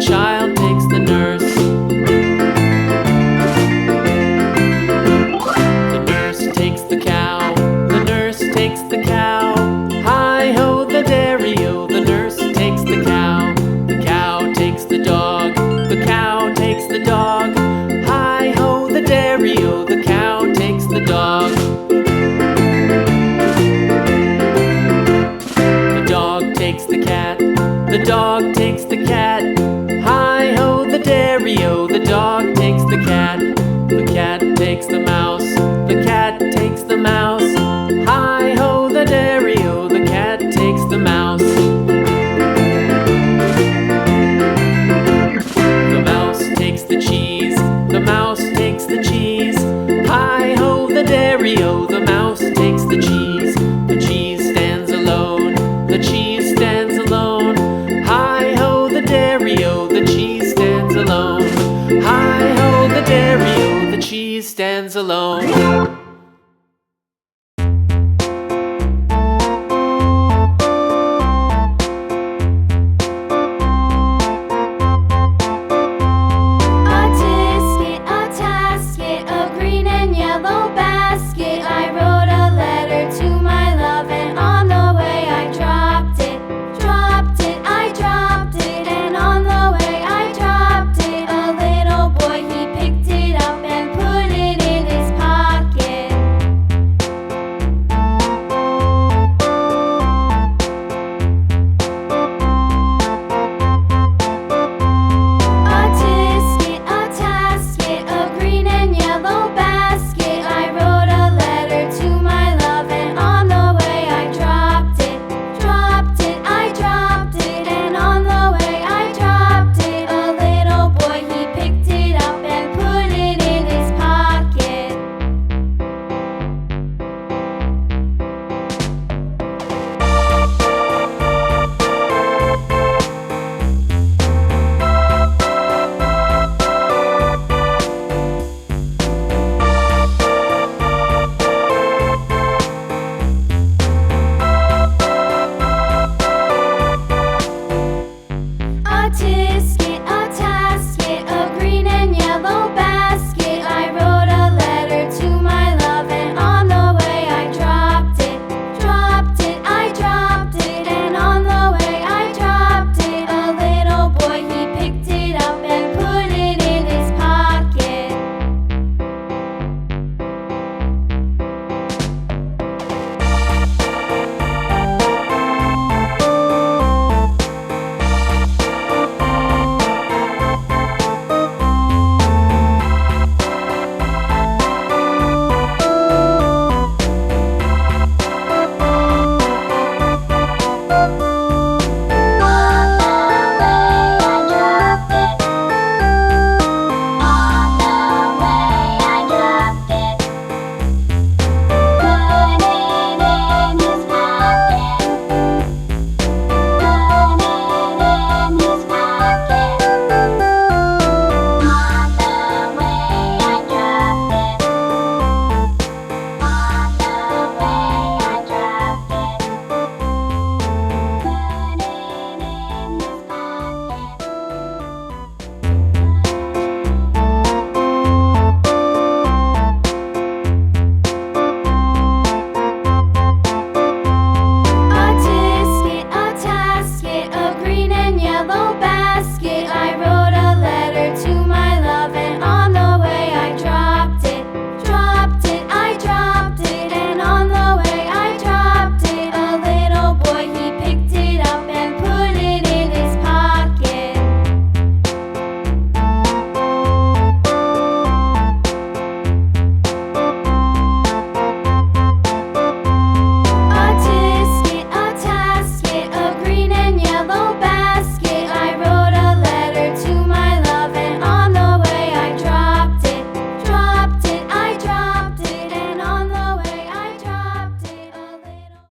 child takes the nurse. The nurse takes the cow. The nurse takes the cow. Hi-ho, the dairy-o, the nurse takes the cow. The cow takes the dog. The cow takes the dog. Hi-ho, the dairy-o, the cow takes the dog. The dog takes the cat. The dog takes the cat. Hi-ho, the dairy-o, the dog takes the cat. The cat takes the mouse. The cat takes the mouse. Hi-ho, the dairy-o, the cat takes the mouse. The mouse takes the cheese. The mouse takes the cheese. Hi-ho, the dairy-o, the mouse takes the cheese. The cheese stands alone. The cheese stands alone. Hi-ho, the dairy-o, the cheese stands alone. Hi-ho, the dairy-o, the cheese stands alone. A green and yellow bag.